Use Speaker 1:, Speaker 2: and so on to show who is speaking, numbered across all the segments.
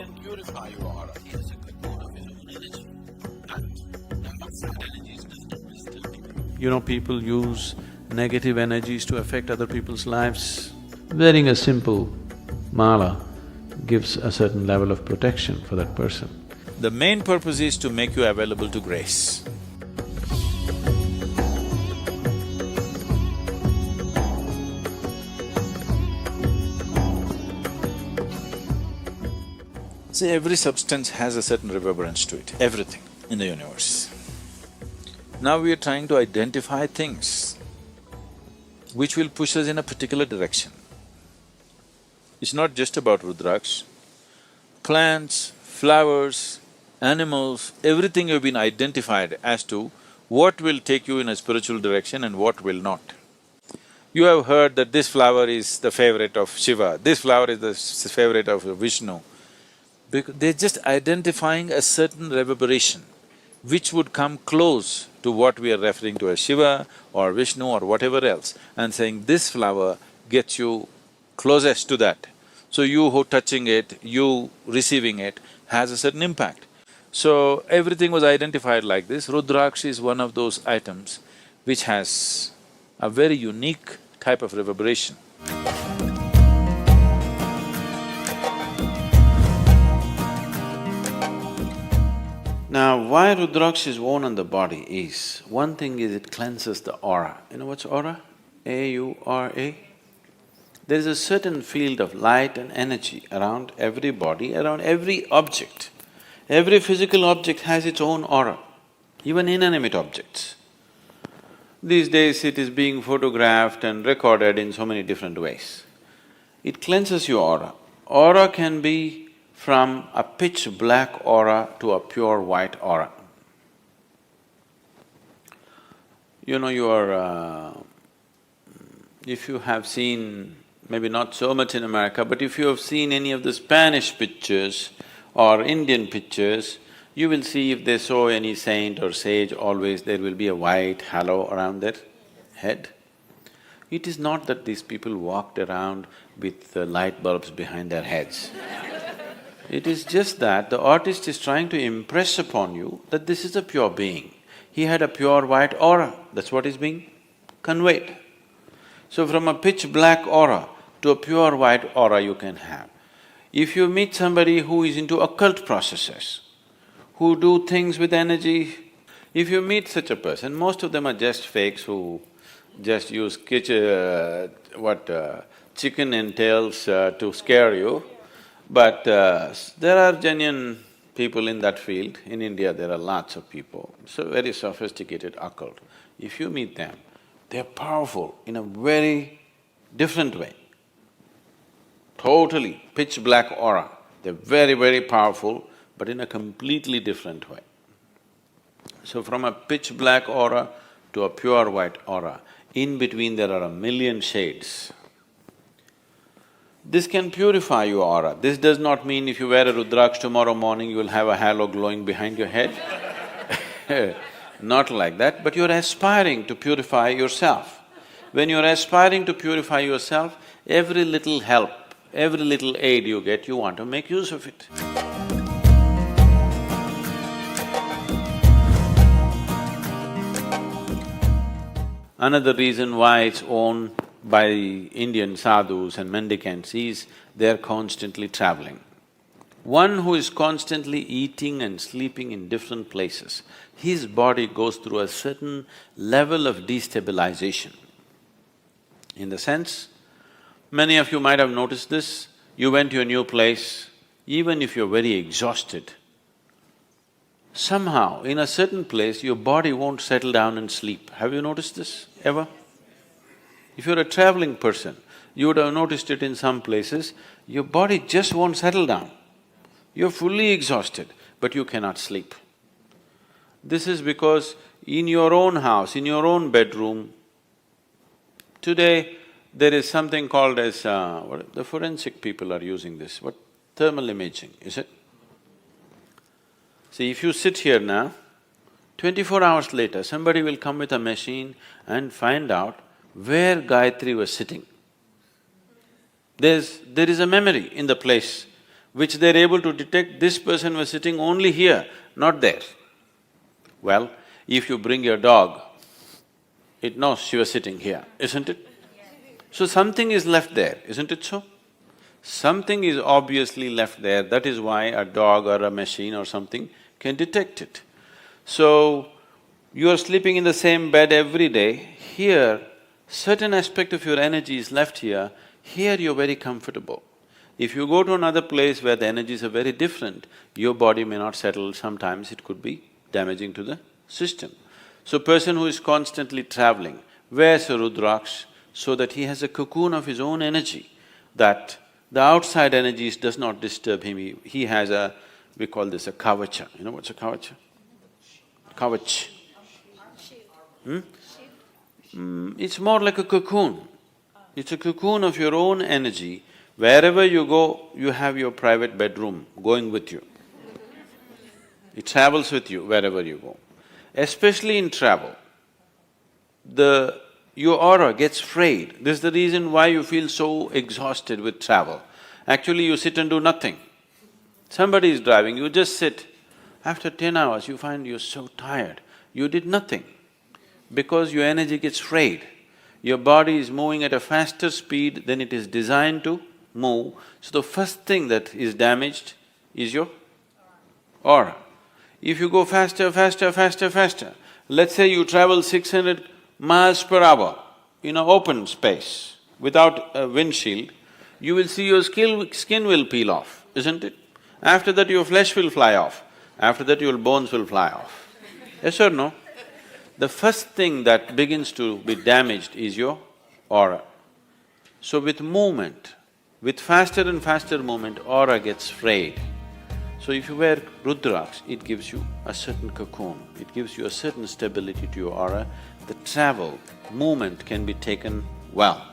Speaker 1: can purify your aura. He has a cocoon of his own energy. And number of fat energies does not disturb people. You know, people use negative energies to affect other people's lives. Wearing a simple mala gives a certain level of protection for that person. The main purpose is to make you available to grace. See, every substance has a certain reverberance to it, everything in the universe. Now we are trying to identify things which will push us in a particular direction. It's not just about Rudhraksha. Plants, flowers, animals, everything have been identified as to what will take you in a spiritual direction and what will not. You have heard that this flower is the favorite of Shiva, this flower is the favorite of Vishnu. Because they're just identifying a certain reverberation which would come close to what we are referring to as Shiva or Vishnu or whatever else, and saying this flower gets you closest to that. So you who touching it, you receiving it has a certain impact. So everything was identified like this. Rudhraksha is one of those items which has a very unique type of reverberation. Now, why Rudhraksha is worn on the body is, one thing is it cleanses the aura. You know what's aura? A-U-R-A? There is a certain field of light and energy around every body, around every object. Every physical object has its own aura, even inanimate objects. These days it is being photographed and recorded in so many different ways. It cleanses your aura. Aura can be from a pitch black aura to a pure white aura. You know, if you have seen, maybe not so much in America, but if you have seen any of the Spanish pictures or Indian pictures, you will see if they show any saint or sage, always there will be a white halo around their head. It is not that these people walked around with light bulbs behind their heads. It is just that the artist is trying to impress upon you that this is a pure being. He had a pure white aura, that's what is being conveyed. So from a pitch black aura to a pure white aura you can have. If you meet somebody who is into occult processes, who do things with energy, if you meet such a person, most of them are just fakes who just use chicken entails to scare you. But there are genuine people in that field. In India, there are lots of people, so very sophisticated occult. If you meet them, they're powerful in a very different way. Totally pitch black aura. They're very, very powerful, but in a completely different way. So from a pitch black aura to a pure white aura, in between there are a million shades. This can purify your aura. This does not mean if you wear a Rudhraksha tomorrow morning, you will have a halo glowing behind your head. Not like that, but you're aspiring to purify yourself. When you're aspiring to purify yourself, every little help, every little aid you get, you want to make use of it. Another reason why it's worn by Indian sadhus and mendicants is they're constantly traveling. One who is constantly eating and sleeping in different places, his body goes through a certain level of destabilization. In the sense, many of you might have noticed this, you went to a new place, even if you're very exhausted, somehow in a certain place your body won't settle down and sleep. Have you noticed this ever? If you're a traveling person, you would have noticed it in some places, your body just won't settle down. You're fully exhausted, but you cannot sleep. This is because in your own house, in your own bedroom, today there is something called as… the forensic people are using this, what? Thermal imaging, is it? See, if you sit here now, 24 hours later, somebody will come with a machine and find out where Gayatri was sitting. There is a memory in the place
Speaker 2: which they're able to detect this person was sitting only here, not there. Well, if you bring your dog, it knows she was sitting here, isn't it? So something is left there, isn't it so? Something is obviously left there, that is why a dog or a machine or something can detect it. So, you are sleeping in the same bed every day, here, certain aspect of your energy is left here, here you're very comfortable. If you go to another place where the energies are very different, your body may not settle, sometimes it could be damaging to the system. So, person who is constantly traveling wears a Rudhraksha so that he has a cocoon of his own energy, that the outside energies does not disturb him. He has a… we call this a kavacha. You know what's a kavacha? Kavach. It's more like a cocoon. It's a cocoon of your own energy. Wherever you go, you have your private bedroom going with you. It travels with you wherever you go. Especially in travel, your aura gets frayed. This is the reason why you feel so exhausted with travel. Actually, you sit and do nothing. Somebody is driving, you just sit. After 10 hours, you find you're so tired. You did nothing because your energy gets frayed. Your body is moving at a faster speed than it is designed to move. So the first thing that is damaged is your aura. If you go faster, let's say you travel 600 miles per hour in an open space without a windshield, you will see your skin will peel off, isn't it? After that your flesh will fly off, after that your bones will fly off. Yes or no? The first thing that begins to be damaged is your aura. So with movement, with faster and faster movement, aura gets frayed. So if you wear Rudhraksha, it gives you a certain cocoon, it gives you a certain stability to your aura. The travel, movement can be taken well.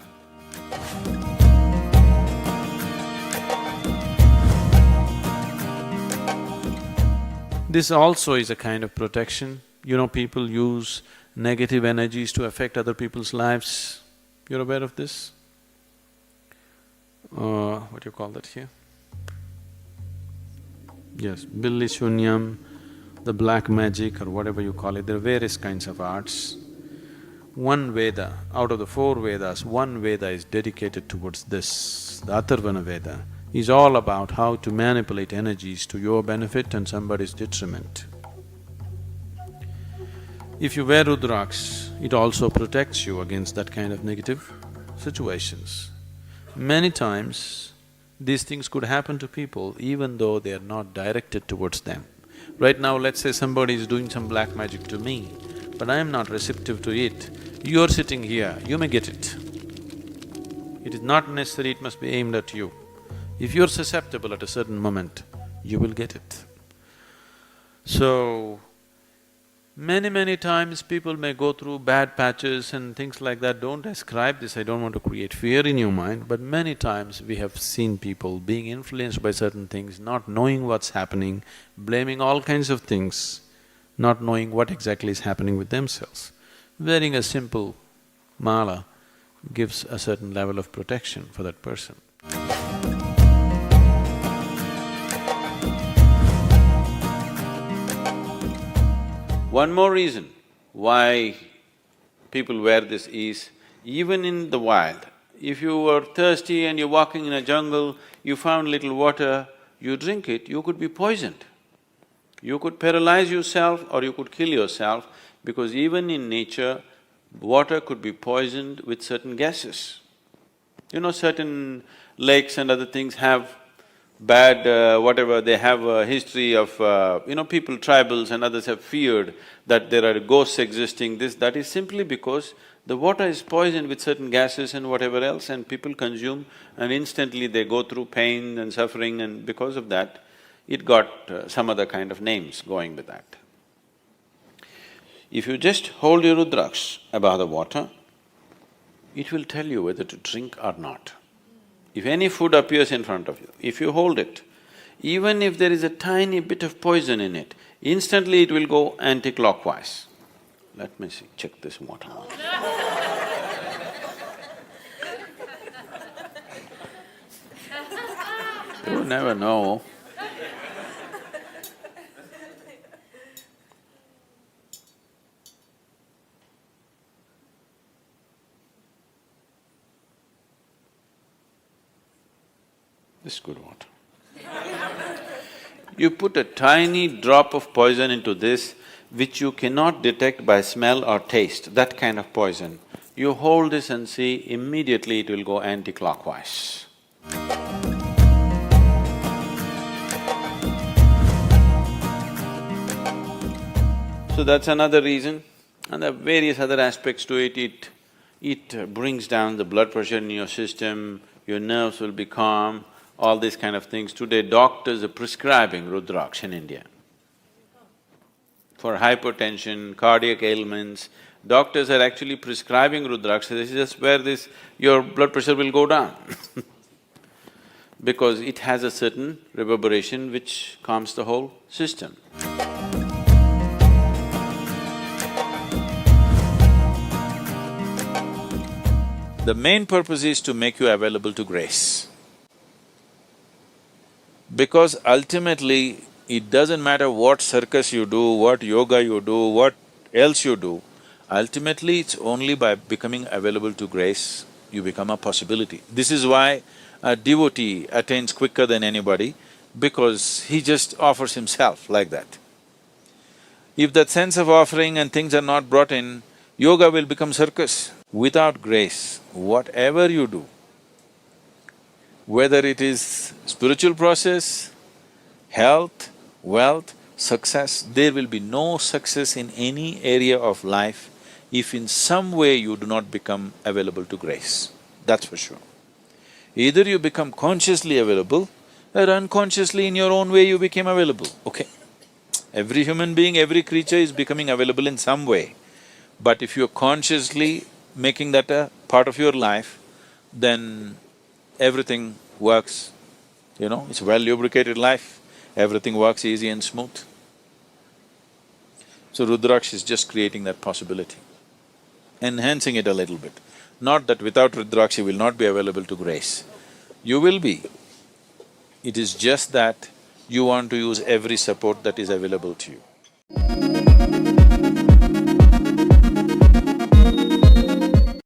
Speaker 2: This also is a kind of protection. You know, people use negative energies to affect other people's lives. You're aware of this? What do you call that here? Yes, Billi Shunyam, the black magic or whatever you call it, there are various kinds of arts. One Veda, out of the 4 Vedas, one Veda is dedicated towards this. The Atharvana Veda is all about how to manipulate energies to your benefit and somebody's detriment. If you wear Rudhraksha, it also protects you against that kind of negative situations. Many times, these things could happen to people even though they are not directed towards them. Right now, let's say somebody is doing some black magic to me, but I am not receptive to it. You're sitting here, you may get it. It is not necessary it must be aimed at you. If you're susceptible at a certain moment, you will get it. So, many times people may go through bad patches and things like that. Don't ascribe this, I don't want to create fear in your mind, but many times we have seen people being influenced by certain things, not knowing what's happening, blaming all kinds of things, not knowing what exactly is happening with themselves. Wearing a simple mala gives a certain level of protection for that person. One more reason why people wear this is, even in the wild, if you were thirsty and you're walking in a jungle, you found little water, you drink it, you could be poisoned. You could paralyze yourself or you could kill yourself, because even in nature, water could be poisoned with certain gases. You know, certain lakes and other things have bad whatever, they have a history of people, tribals and others have feared that there are ghosts existing, that is simply because the water is poisoned with certain gases and whatever else, and people consume and instantly they go through pain and suffering, and because of that, it got some other kind of names going with that. If you just hold your Rudhraksha above the water, it will tell you whether to drink or not. If any food appears in front of you, if you hold it, even if there is a tiny bit of poison in it, instantly it will go anti-clockwise. Let me see, check this water. You never know. This is good water. You put a tiny drop of poison into this, which you cannot detect by smell or taste, that kind of poison. You hold this and see, immediately it will go anti-clockwise. So that's another reason. And there are various other aspects to it. It brings down the blood pressure in your system, your nerves will be calm, all these kind of things. Today, doctors are prescribing Rudhraksha in India. For hypertension, cardiac ailments, doctors are actually prescribing Rudhraksha. This is just where your blood pressure will go down because it has a certain reverberation which calms the whole system.
Speaker 1: The main purpose is to make you available to grace. Because ultimately, it doesn't matter what circus you do, what yoga you do, what else you do, ultimately it's only by becoming available to grace, you become a possibility. This is why a devotee attains quicker than anybody, because he just offers himself like that. If that sense of offering and things are not brought in, yoga will become circus. Without grace, whatever you do, whether it is spiritual process, health, wealth, success, there will be no success in any area of life if in some way you do not become available to grace, that's for sure. Either you become consciously available or unconsciously in your own way you became available, okay? Every human being, every creature is becoming available in some way. But if you're consciously making that a part of your life, then everything works, it's a well-lubricated life, everything works easy and smooth. So Rudhraksha is just creating that possibility, enhancing it a little bit. Not that without Rudhraksha you will not be available to grace. You will be. It is just that you want to use every support that is available to you.